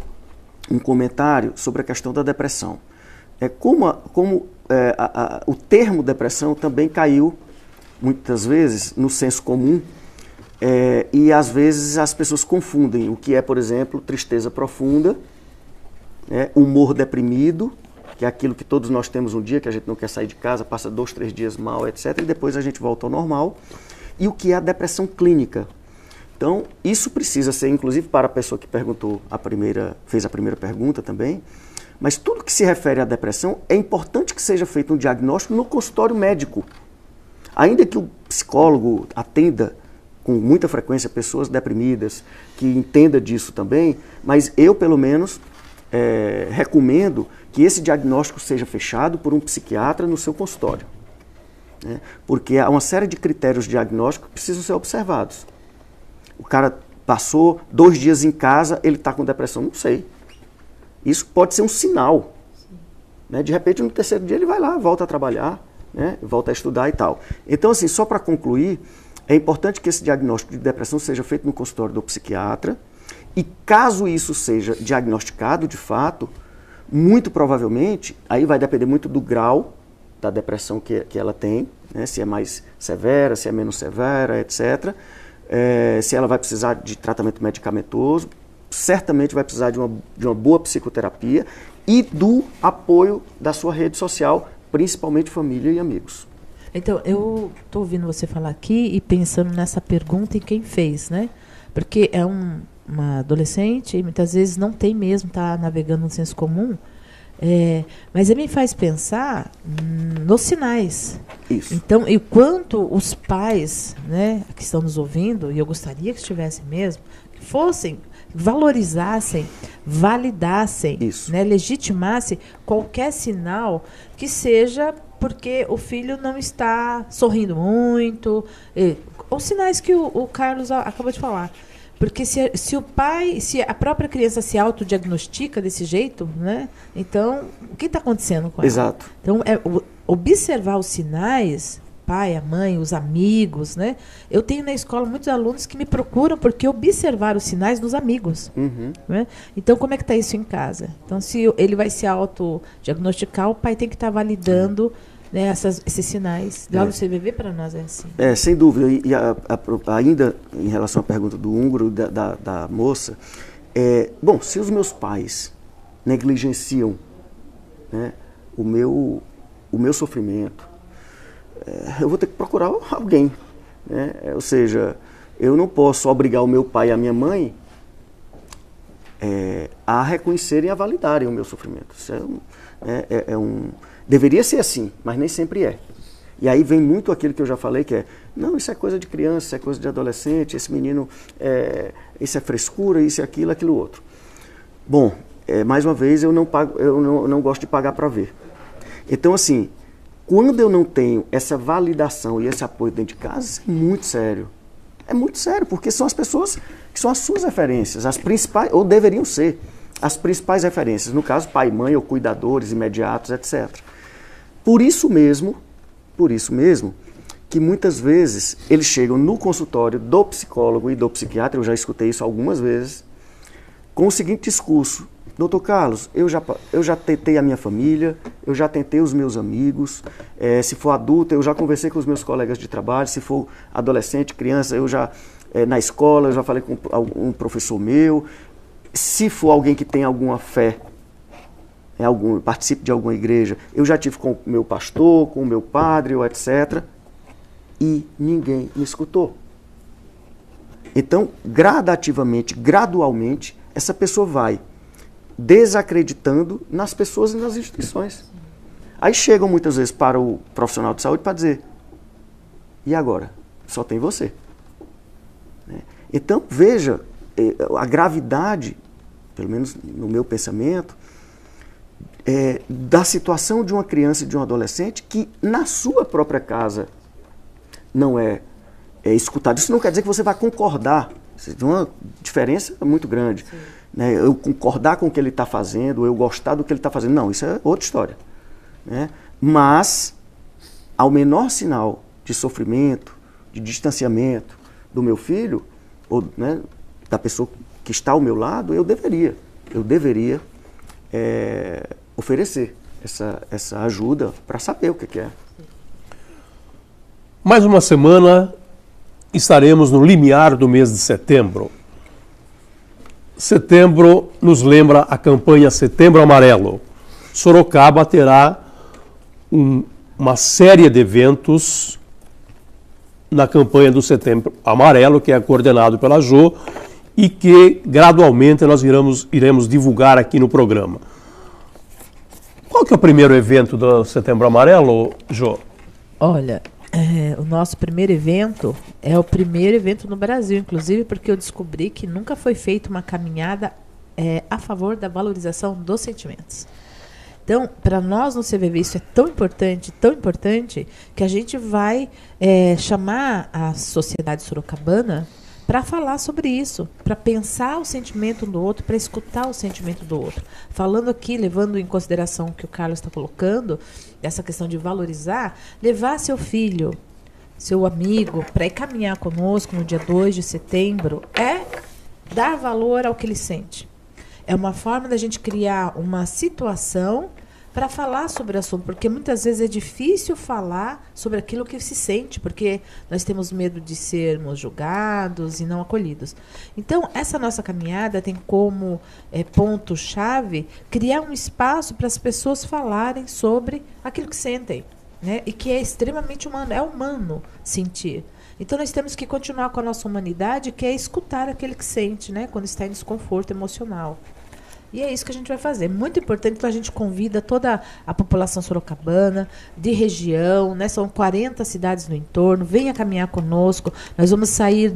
um comentário sobre a questão da depressão. O termo depressão também caiu, muitas vezes, no senso comum, e às vezes as pessoas confundem o que é, por exemplo, tristeza profunda, né, humor deprimido, que é aquilo que todos nós temos um dia, que a gente não quer sair de casa, passa 2, 3 dias mal, etc., e depois a gente volta ao normal, e o que é a depressão clínica. Então, isso precisa ser, inclusive para a pessoa que fez a primeira pergunta também, mas tudo que se refere à depressão, é importante que seja feito um diagnóstico no consultório médico. Ainda que o psicólogo atenda com muita frequência pessoas deprimidas, que entenda disso também, mas eu, pelo menos, recomendo que esse diagnóstico seja fechado por um psiquiatra no seu consultório. Né? Porque há uma série de critérios diagnósticos que precisam ser observados. O cara passou 2 dias em casa, ele está com depressão, não sei. Isso pode ser um sinal. Né? De repente, no 3º dia, ele vai lá, volta a trabalhar, né? Volta a estudar e tal. Então, assim, só para concluir, é importante que esse diagnóstico de depressão seja feito no consultório do psiquiatra, e caso isso seja diagnosticado de fato, muito provavelmente, aí vai depender muito do grau da depressão que ela tem, né? Se é mais severa, se é menos severa, etc. Se ela vai precisar de tratamento medicamentoso, certamente vai precisar de uma boa psicoterapia e do apoio da sua rede social, principalmente família e amigos. Então, eu estou ouvindo você falar aqui e pensando nessa pergunta e quem fez, né? Porque é uma adolescente e muitas vezes não tem mesmo, está navegando no senso comum, mas ele me faz pensar nos sinais. Isso. Então, e quanto os pais, né, que estão nos ouvindo, e eu gostaria que estivessem mesmo, que fossem, valorizassem, validassem, né, legitimassem qualquer sinal que seja porque o filho não está sorrindo muito, ou sinais que o Carlos acabou de falar. Porque se a própria criança se autodiagnostica desse jeito, né, então o que está acontecendo com ela? Exato. Então, observar os sinais, pai, a mãe, os amigos, né? Eu tenho na escola muitos alunos que me procuram porque observaram os sinais dos amigos. Né? Então, como é que está isso em casa? Então, se ele vai se autodiagnosticar, o pai tem que estar validando, né, esses sinais. Lá no CVV, para nós, é assim. Sem dúvida. E ainda em relação à pergunta do húngaro, da moça, bom, se os meus pais negligenciam, né, o meu sofrimento, eu vou ter que procurar alguém, né? Ou seja, eu não posso obrigar o meu pai e a minha mãe a reconhecerem e a validarem o meu sofrimento. Isso deveria ser assim, mas nem sempre é. E aí vem muito aquilo que eu já falei, que não, isso é coisa de criança, isso é coisa de adolescente, esse menino, isso é frescura, isso é aquilo, aquilo outro. Bom, mais uma vez, eu não gosto de pagar para ver. Então, assim, quando eu não tenho essa validação e esse apoio dentro de casa, isso é muito sério. É muito sério, porque são as pessoas que são as suas referências, as principais, ou deveriam ser, as principais referências. No caso, pai, mãe, ou cuidadores imediatos, etc. Por isso mesmo, que muitas vezes eles chegam no consultório do psicólogo e do psiquiatra, eu já escutei isso algumas vezes, com o seguinte discurso: Doutor Carlos, eu já tentei a minha família, eu já tentei os meus amigos, se for adulto, eu já conversei com os meus colegas de trabalho, se for adolescente, criança, eu já, na escola, eu já falei com um professor meu, se for alguém que tem alguma fé, participe de alguma igreja, eu já tive com o meu pastor, com o meu padre, ou etc., e ninguém me escutou. Então, gradativamente, gradualmente, essa pessoa vai desacreditando nas pessoas e nas instituições. Aí chegam muitas vezes para o profissional de saúde para dizer: e agora? Só tem você. Então, veja a gravidade, pelo menos no meu pensamento, da situação de uma criança e de um adolescente que na sua própria casa não é escutado. Isso não quer dizer que você vai concordar. Tem uma diferença muito grande. Sim. Né? Eu concordar com o que ele está fazendo, eu gostar do que ele está fazendo. Não, isso é outra história. Né? Mas, ao menor sinal de sofrimento, de distanciamento do meu filho, ou, né, da pessoa que está ao meu lado, eu deveria oferecer essa ajuda para saber o que é. Mais uma semana estaremos no limiar do mês de setembro. Setembro nos lembra a campanha Setembro Amarelo. Sorocaba terá uma série de eventos na campanha do Setembro Amarelo, que é coordenado pela Jo, e que gradualmente nós iremos divulgar aqui no programa. Qual que é o primeiro evento do Setembro Amarelo, Jo? Olha, o nosso primeiro evento é o primeiro evento no Brasil, inclusive porque eu descobri que nunca foi feita uma caminhada a favor da valorização dos sentimentos. Então, para nós no CVV isso é tão importante, que a gente vai chamar a sociedade sorocabana para falar sobre isso, para pensar o sentimento do outro, para escutar o sentimento do outro. Falando aqui, levando em consideração o que o Carlos está colocando, essa questão de valorizar, levar seu filho, seu amigo, para ir caminhar conosco no dia 2 de setembro, dar valor ao que ele sente. É uma forma da gente criar uma situação para falar sobre o assunto, porque muitas vezes é difícil falar sobre aquilo que se sente, porque nós temos medo de sermos julgados e não acolhidos. Então, essa nossa caminhada tem como ponto-chave criar um espaço para as pessoas falarem sobre aquilo que sentem, né? E que é extremamente humano, é humano sentir. Então, nós temos que continuar com a nossa humanidade, que é escutar aquele que sente, né? Quando está em desconforto emocional. E é isso que a gente vai fazer. Muito importante, então a gente convida toda a população sorocabana, de região, né? São 40 cidades no entorno, venha caminhar conosco. Nós vamos sair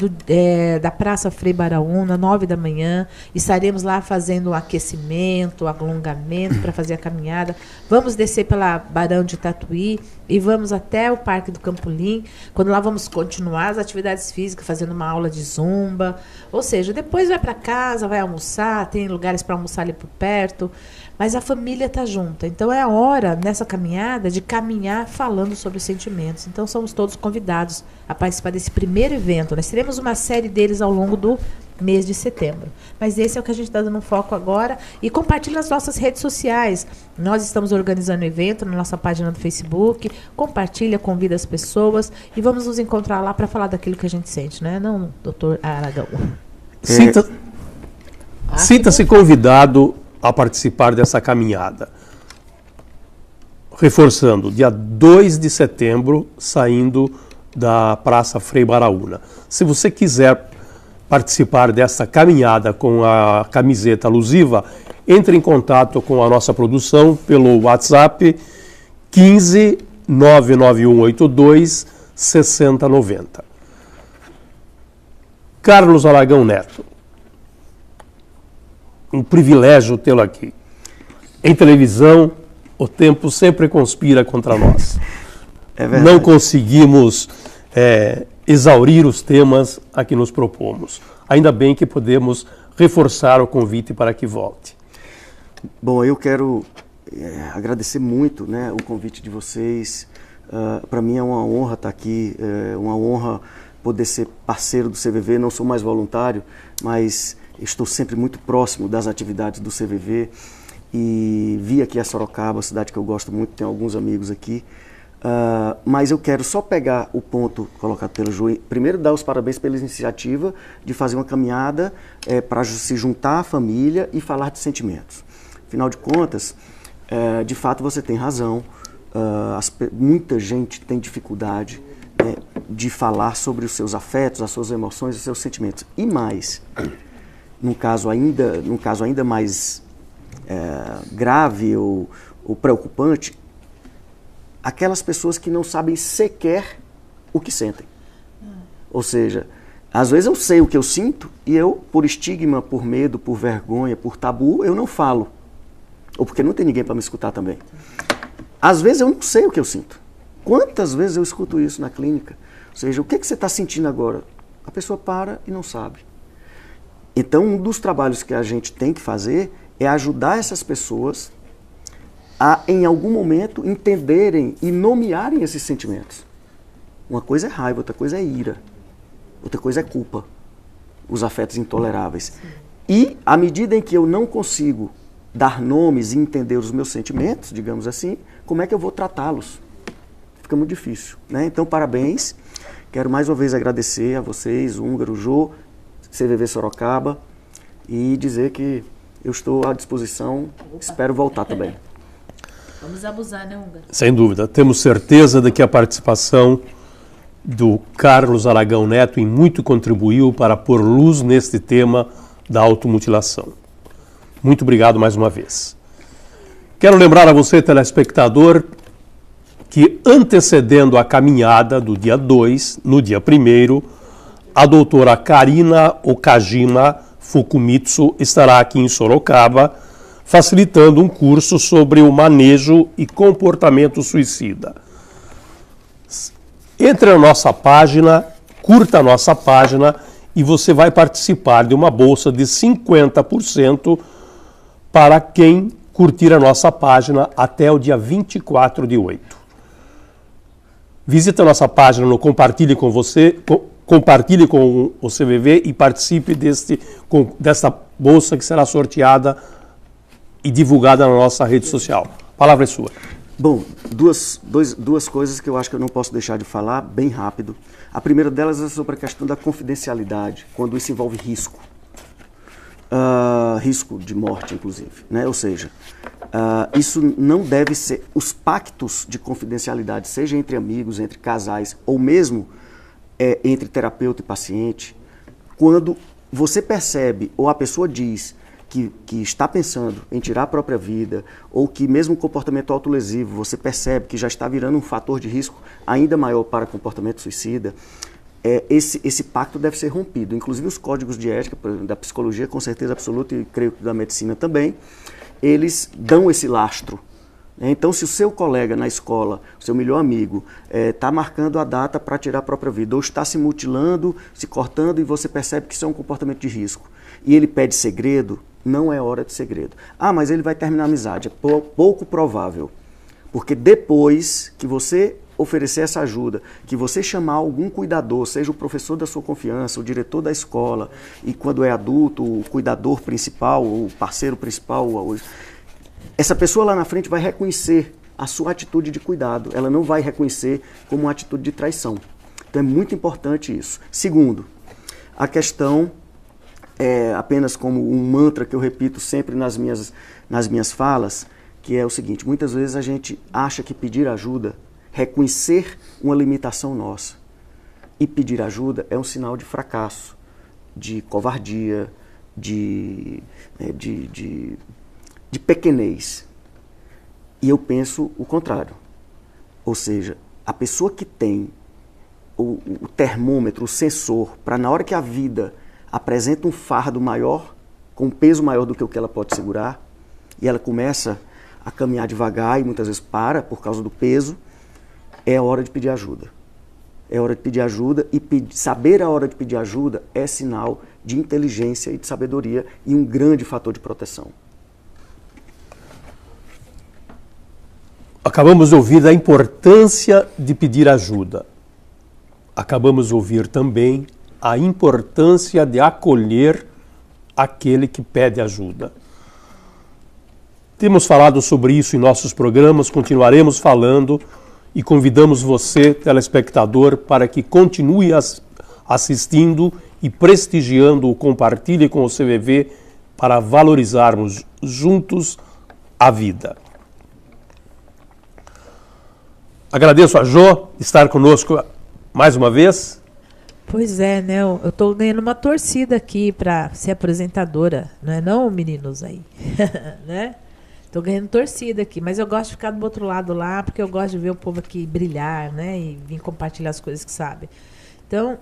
da Praça Frei Baraúna, 9 da manhã, e estaremos lá fazendo o aquecimento, o alongamento para fazer a caminhada. Vamos descer pela Barão de Tatuí e vamos até o Parque do Campolim, quando lá vamos continuar as atividades físicas, fazendo uma aula de zumba. Ou seja, depois vai para casa, vai almoçar, tem lugares para almoçar ali por perto, mas a família está junta. Então é a hora, nessa caminhada, de caminhar falando sobre os sentimentos. Então somos todos convidados a participar desse primeiro evento. Nós teremos uma série deles ao longo do mês de setembro. Mas esse é o que a gente está dando foco agora. E compartilhe nas nossas redes sociais. Nós estamos organizando o evento na nossa página do Facebook. Compartilha, convida as pessoas e vamos nos encontrar lá para falar daquilo que a gente sente, né? Não, doutor Aragão? Sinta-se convidado a participar dessa caminhada. Reforçando, dia 2 de setembro, saindo da Praça Frei Baraúna. Se você quiser participar dessa caminhada com a camiseta alusiva, entre em contato com a nossa produção pelo WhatsApp 15 99182 6090. Carlos Aragão Neto, um privilégio tê-lo aqui. Em televisão, o tempo sempre conspira contra nós. É verdade. Não conseguimos exaurir os temas a que nos propomos. Ainda bem que podemos reforçar o convite para que volte. Bom, eu quero agradecer muito, né, o convite de vocês. Para mim é uma honra estar aqui, uma honra poder ser parceiro do CVV. Não sou mais voluntário, mas estou sempre muito próximo das atividades do CVV. E vi aqui a Sorocaba, cidade que eu gosto muito, tenho alguns amigos aqui. Mas eu quero só pegar o ponto colocado pelo Ju. Primeiro, dar os parabéns pela iniciativa de fazer uma caminhada para se juntar à família e falar de sentimentos. Afinal de contas, de fato você tem razão, muita gente tem dificuldade de falar sobre os seus afetos, as suas emoções, os seus sentimentos. E mais, num caso ainda mais grave ou preocupante, aquelas pessoas que não sabem sequer o que sentem. Ou seja, às vezes eu sei o que eu sinto e eu, por estigma, por medo, por vergonha, por tabu, eu não falo. Ou porque não tem ninguém para me escutar também. Às vezes eu não sei o que eu sinto. Quantas vezes eu escuto isso na clínica? Ou seja, o que você está sentindo agora? A pessoa para e não sabe. Então, um dos trabalhos que a gente tem que fazer é ajudar essas pessoas a, em algum momento, entenderem e nomearem esses sentimentos. Uma coisa é raiva, outra coisa é ira, outra coisa é culpa, os afetos intoleráveis. E, à medida em que eu não consigo dar nomes e entender os meus sentimentos, digamos assim, como é que eu vou tratá-los? Fica muito difícil, né? Então, parabéns. Quero mais uma vez agradecer a vocês, o Húngaro, o Jô, CVV Sorocaba, e dizer que eu estou à disposição, espero voltar também. Vamos abusar, né, Húngaro? Sem dúvida. Temos certeza de que a participação do Carlos Aragão Neto em muito contribuiu para pôr luz neste tema da automutilação. Muito obrigado mais uma vez. Quero lembrar a você, telespectador, que antecedendo a caminhada do dia 2, no dia 1º, a doutora Karina Okajima Fukumitsu estará aqui em Sorocaba, facilitando um curso sobre o manejo e comportamento suicida. Entre na nossa página, curta a nossa página e você vai participar de uma bolsa de 50% para quem curtir a nossa página até o dia 24 de 8. Visite a nossa página no Compartilhe com você, compartilhe com o CVV e participe desta bolsa que será sorteada e divulgada na nossa rede social. A palavra é sua. Bom, duas coisas que eu acho que eu não posso deixar de falar bem rápido. A primeira delas é sobre a questão da confidencialidade, quando isso envolve risco. Risco de morte, inclusive, né? Ou seja, isso não deve ser... Os pactos de confidencialidade, seja entre amigos, entre casais, ou mesmo entre terapeuta e paciente, quando você percebe, ou a pessoa diz que está pensando em tirar a própria vida, ou que mesmo comportamento autolesivo, você percebe que já está virando um fator de risco ainda maior para comportamento suicida, esse pacto deve ser rompido. Inclusive os códigos de ética da psicologia, com certeza absoluta, e creio que da medicina também, eles dão esse lastro. Então, se o seu colega na escola, o seu melhor amigo, está marcando a data para tirar a própria vida, ou está se mutilando, se cortando, e você percebe que isso é um comportamento de risco, e ele pede segredo, não é hora de segredo. Ah, mas ele vai terminar a amizade. É pouco provável. Porque depois que você oferecer essa ajuda, que você chamar algum cuidador, seja o professor da sua confiança, o diretor da escola, e quando é adulto, o cuidador principal, o parceiro principal, essa pessoa lá na frente vai reconhecer a sua atitude de cuidado. Ela não vai reconhecer como uma atitude de traição. Então é muito importante isso. Segundo, a questão, apenas como um mantra que eu repito sempre nas minhas falas, que é o seguinte: muitas vezes a gente acha que pedir ajuda, reconhecer uma limitação nossa e pedir ajuda é um sinal de fracasso, de covardia, de pequenez. E eu penso o contrário. Ou seja, a pessoa que tem o termômetro, o sensor, para na hora que a vida apresenta um fardo maior, com um peso maior do que o que ela pode segurar, e ela começa a caminhar devagar e muitas vezes para por causa do peso, é hora de pedir ajuda. É hora de pedir ajuda, e saber a hora de pedir ajuda é sinal de inteligência e de sabedoria e um grande fator de proteção. Acabamos de ouvir a importância de pedir ajuda. Acabamos de ouvir também a importância de acolher aquele que pede ajuda. Temos falado sobre isso em nossos programas, continuaremos falando e convidamos você, telespectador, para que continue assistindo e prestigiando o Compartilhe com o CVV para valorizarmos juntos a vida. Agradeço a Jo estar conosco mais uma vez. Pois é, né? Eu estou ganhando uma torcida aqui para ser apresentadora, não é não, meninos aí? Né? Estou ganhando torcida aqui, mas eu gosto de ficar do outro lado lá, porque eu gosto de ver o povo aqui brilhar, né? E vir compartilhar as coisas que sabe. Então,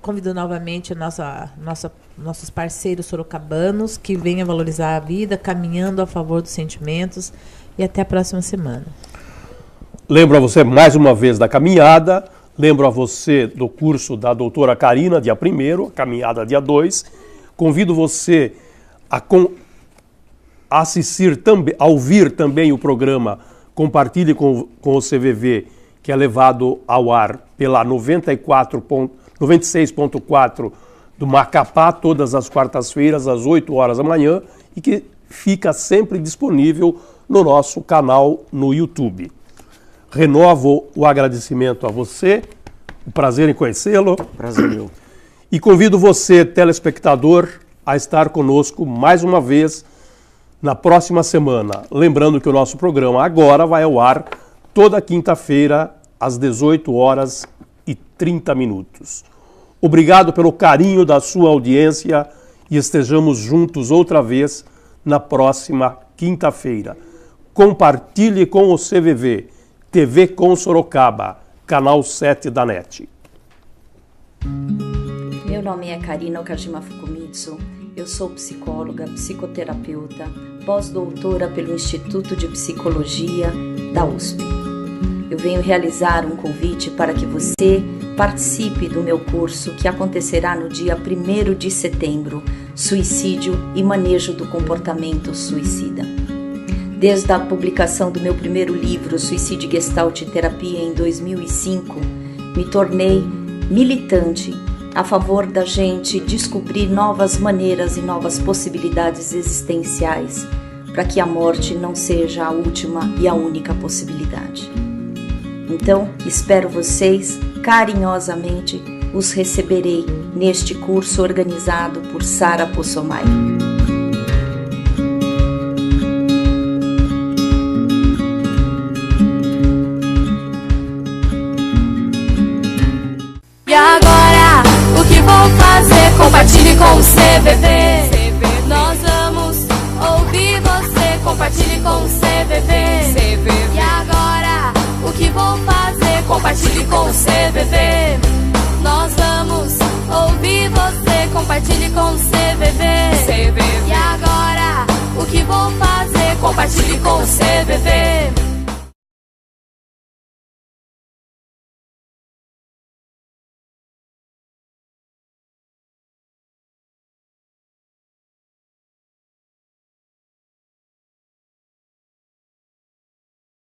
convido novamente nossos parceiros sorocabanos que venham valorizar a vida, caminhando a favor dos sentimentos, e até a próxima semana. Lembro a você mais uma vez da caminhada, lembro a você do curso da doutora Karina, dia 1º, a caminhada dia 2. Convido você a ouvir também o programa Compartilhe com o CVV, que é levado ao ar pela 96.4 do Macapá, todas as quartas-feiras, às 8 horas da manhã, e que fica sempre disponível no nosso canal no YouTube. Renovo o agradecimento a você, o prazer em conhecê-lo. Prazer meu. E convido você, telespectador, a estar conosco mais uma vez na próxima semana. Lembrando que o nosso programa agora vai ao ar toda quinta-feira, às 18h30. Obrigado pelo carinho da sua audiência e estejamos juntos outra vez na próxima quinta-feira. Compartilhe com o CVV, TV com Sorocaba, canal 7 da NET. Meu nome é Karina Okajima Fukumitsu, eu sou psicóloga, psicoterapeuta, pós-doutora pelo Instituto de Psicologia da USP. Eu venho realizar um convite para que você participe do meu curso que acontecerá no dia 1º de setembro, Suicídio e Manejo do Comportamento Suicida. Desde a publicação do meu primeiro livro, Suicídio Gestalt e Terapia, em 2005, me tornei militante a favor da gente descobrir novas maneiras e novas possibilidades existenciais para que a morte não seja a última e a única possibilidade. Então, espero vocês, carinhosamente, os receberei neste curso organizado por Sara Possomai. E agora, o que vou fazer? Compartilhe com o CVV. Nós vamos CVV. Nós vamos ouvir você, compartilhe com o CVV. E agora, o que vou fazer? Compartilhe com o CVV.